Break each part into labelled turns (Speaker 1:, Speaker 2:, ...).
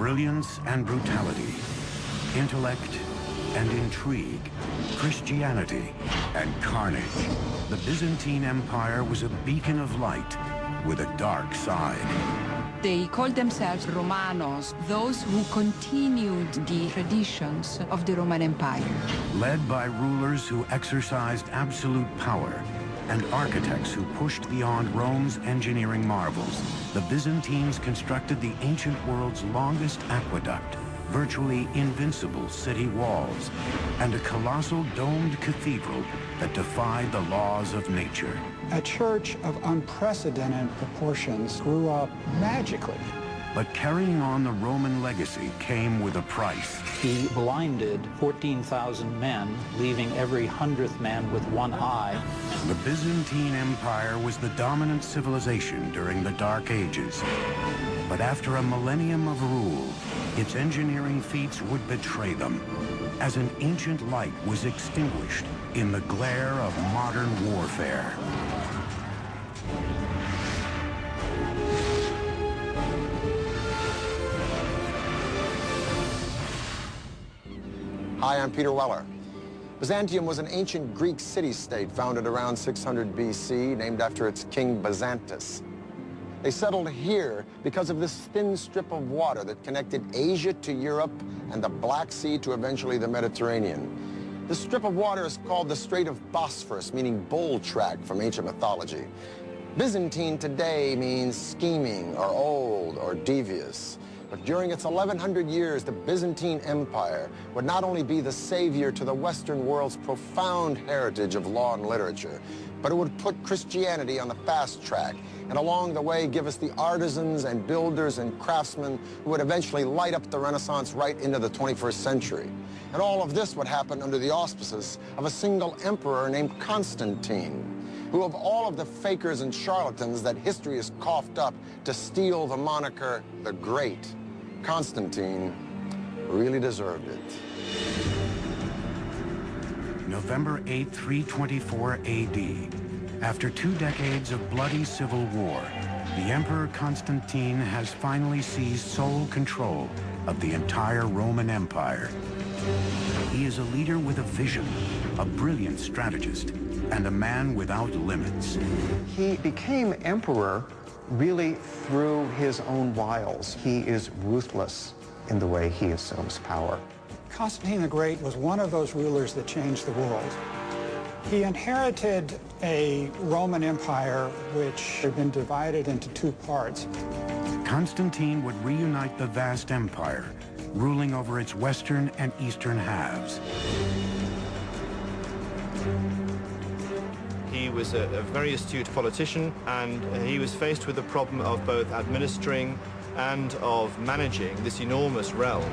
Speaker 1: brilliance and brutality, intellect and intrigue, Christianity and carnage, the Byzantine Empire was a beacon of light with a dark side.
Speaker 2: They called themselves Romanos, those who continued the traditions of the Roman Empire.
Speaker 1: Led by rulers who exercised absolute power and architects who pushed beyond Rome's engineering marvels, the Byzantines constructed the ancient world's longest aqueduct, virtually invincible city walls, and a colossal domed cathedral that defied the laws of nature.
Speaker 3: A church of unprecedented proportions grew up magically.
Speaker 1: But carrying on the Roman legacy came with a price.
Speaker 4: He blinded 14,000 men, leaving every 100th man with one eye.
Speaker 1: The Byzantine Empire was the dominant civilization during the Dark Ages. But after a millennium of rule, its engineering feats would betray them, as an ancient light was extinguished in the glare of modern warfare.
Speaker 5: Hi, I'm Peter Weller. Byzantium was an ancient Greek city-state founded around 600 BC, named after its king Byzantus. They settled here because of this thin strip of water that connected Asia to Europe and the Black Sea to eventually the Mediterranean. This strip of water is called the Strait of Bosphorus, meaning bull track from ancient mythology. Byzantine today means scheming or old or devious. But during its 1100 years, the Byzantine Empire would not only be the savior to the Western world's profound heritage of law and literature, but it would put Christianity on the fast track and along the way give us the artisans and builders and craftsmen who would eventually light up the Renaissance right into the 21st century. And all of this would happen under the auspices of a single emperor named Constantine, who of all of the fakers and charlatans that history has coughed up to steal the moniker the Great, Constantine really deserved it.
Speaker 1: November 8, 324 AD. After 2 decades of bloody civil war, the Emperor Constantine has finally seized sole control of the entire Roman Empire. He is a leader with a vision, a brilliant strategist, and a man without limits.
Speaker 6: He became emperor really through his own wiles. He is ruthless in the way he assumes power.
Speaker 3: Constantine the Great was one of those rulers that changed the world. He inherited a Roman Empire which had been divided into 2 parts.
Speaker 1: Constantine would reunite the vast empire, ruling over its western and eastern halves.
Speaker 7: He was a very astute politician, and he was faced with the problem of both administering and of managing this enormous realm.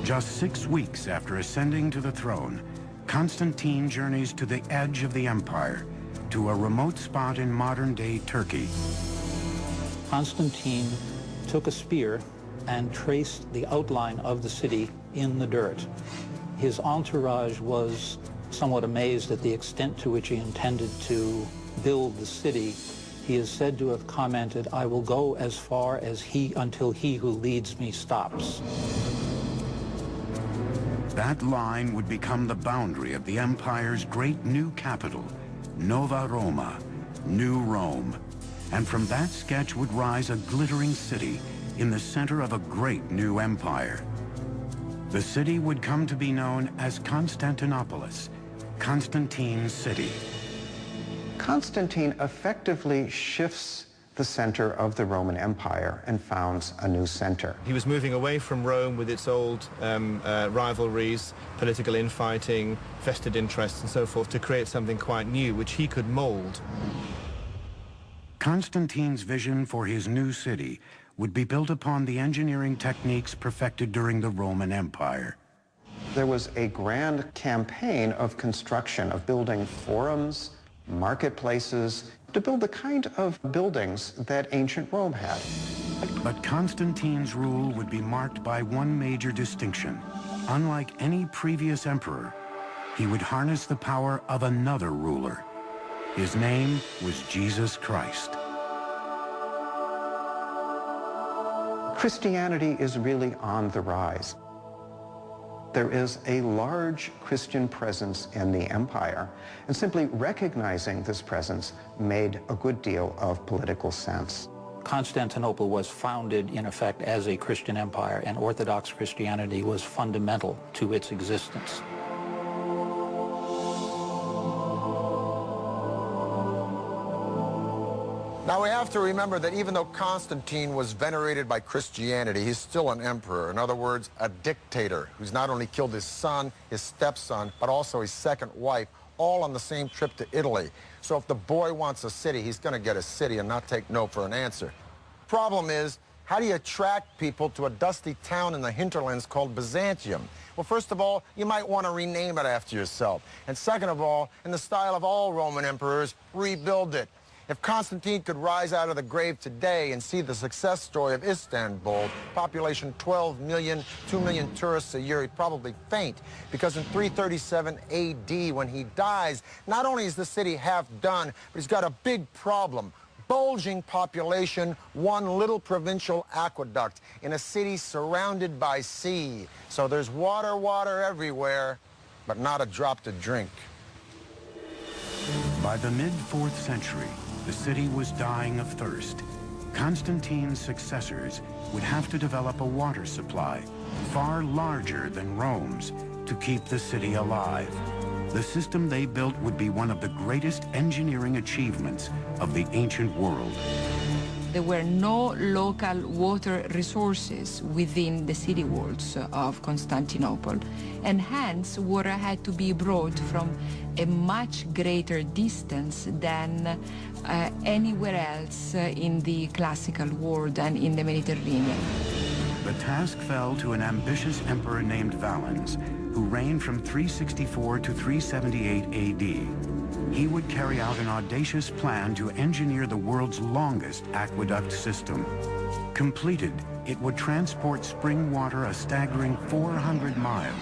Speaker 1: Just 6 weeks after ascending to the throne, Constantine journeys to the edge of the empire, to a remote spot in modern-day Turkey.
Speaker 4: Constantine took a spear and traced the outline of the city in the dirt. His entourage was somewhat amazed at the extent to which he intended to build the city. He is said to have commented, "I will go as far as until he who leads me stops."
Speaker 1: That line would become the boundary of the empire's great new capital, Nova Roma, New Rome. And from that sketch would rise a glittering city in the center of a great new empire. The city would come to be known as Constantinopolis, Constantine's city.
Speaker 6: Constantine effectively shifts the center of the Roman Empire and founds a new center.
Speaker 7: He was moving away from Rome with its old rivalries, political infighting, vested interests and so forth, to create something quite new, which he could mold.
Speaker 1: Constantine's vision for his new city would be built upon the engineering techniques perfected during the Roman Empire.
Speaker 6: There was a grand campaign of construction, of building forums, marketplaces, to build the kind of buildings that ancient Rome had.
Speaker 1: But Constantine's rule would be marked by one major distinction. Unlike any previous emperor, he would harness the power of another ruler. His name was Jesus Christ.
Speaker 6: Christianity is really on the rise. There is a large Christian presence in the empire, and simply recognizing this presence made a good deal of political sense.
Speaker 4: Constantinople was founded, in effect, as a Christian empire, and Orthodox Christianity was fundamental to its existence.
Speaker 5: Now we have to remember that even though Constantine was venerated by Christianity, he's still an emperor. In other words, a dictator who's not only killed his son, his stepson, but also his second wife, all on the same trip to Italy. So if the boy wants a city, he's going to get a city and not take no for an answer. Problem is, how do you attract people to a dusty town in the hinterlands called Byzantium? Well, first of all, you might want to rename it after yourself. And second of all, in the style of all Roman emperors, rebuild it. If Constantine could rise out of the grave today and see the success story of Istanbul, population 12 million, 2 million tourists a year, he'd probably faint. Because in 337 AD, when he dies, not only is the city half done, but he's got a big problem. Bulging population, one little provincial aqueduct in a city surrounded by sea. So there's water everywhere, but not a drop to drink.
Speaker 1: By the mid-4th century, the city was dying of thirst. Constantine's successors would have to develop a water supply far larger than Rome's to keep the city alive. The system they built would be one of the greatest engineering achievements of the ancient world.
Speaker 2: There were no local water resources within the city walls of Constantinople, and hence water had to be brought from a much greater distance than anywhere else in the classical world and in the Mediterranean.
Speaker 1: The task fell to an ambitious emperor named Valens, who reigned from 364 to 378 AD. He would carry out an audacious plan to engineer the world's longest aqueduct system. Completed, it would transport spring water a staggering 400 miles,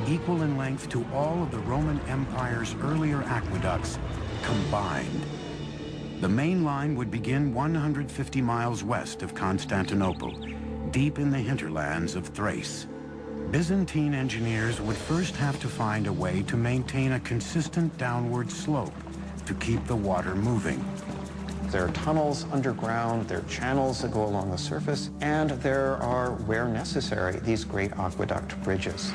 Speaker 1: equal in length to all of the Roman Empire's earlier aqueducts combined. The main line would begin 150 miles west of Constantinople, deep in the hinterlands of Thrace. Byzantine engineers would first have to find a way to maintain a consistent downward slope to keep the water moving.
Speaker 6: There are tunnels underground, there are channels that go along the surface, and there are, where necessary, these great aqueduct bridges.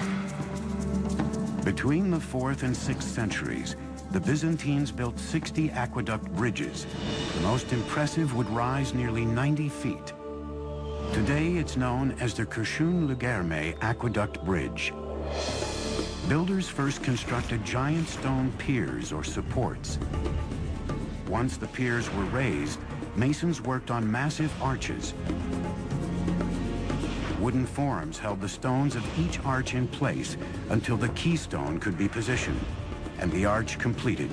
Speaker 1: Between the 4th and 6th centuries, the Byzantines built 60 aqueduct bridges. The most impressive would rise nearly 90 feet. Today, it's known as the Kërshun-Lëgerme Aqueduct Bridge. Builders first constructed giant stone piers or supports. Once the piers were raised, masons worked on massive arches. Wooden forms held the stones of each arch in place until the keystone could be positioned, and the arch completed.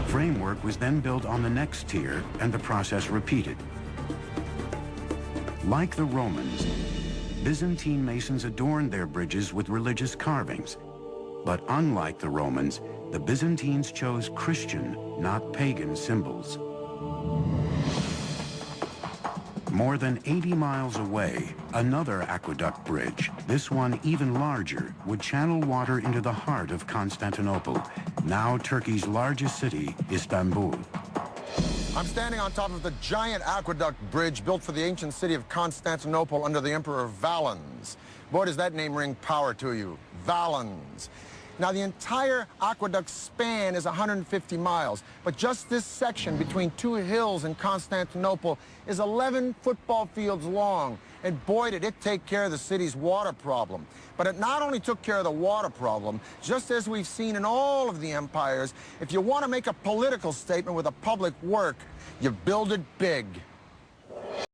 Speaker 1: Framework was then built on the next tier, and the process repeated. Like the Romans, Byzantine masons adorned their bridges with religious carvings. But unlike the Romans, the Byzantines chose Christian, not pagan symbols. More than 80 miles away, another aqueduct bridge, this one even larger, would channel water into the heart of Constantinople, now Turkey's largest city, Istanbul.
Speaker 5: I'm standing on top of the giant aqueduct bridge built for the ancient city of Constantinople under the Emperor Valens. Boy, does that name ring power to you, Valens. Now, the entire aqueduct span is 150 miles, but just this section between two hills in Constantinople is 11 football fields long. And boy, did it take care of the city's water problem. But it not only took care of the water problem, just as we've seen in all of the empires, if you want to make a political statement with a public work, you build it big.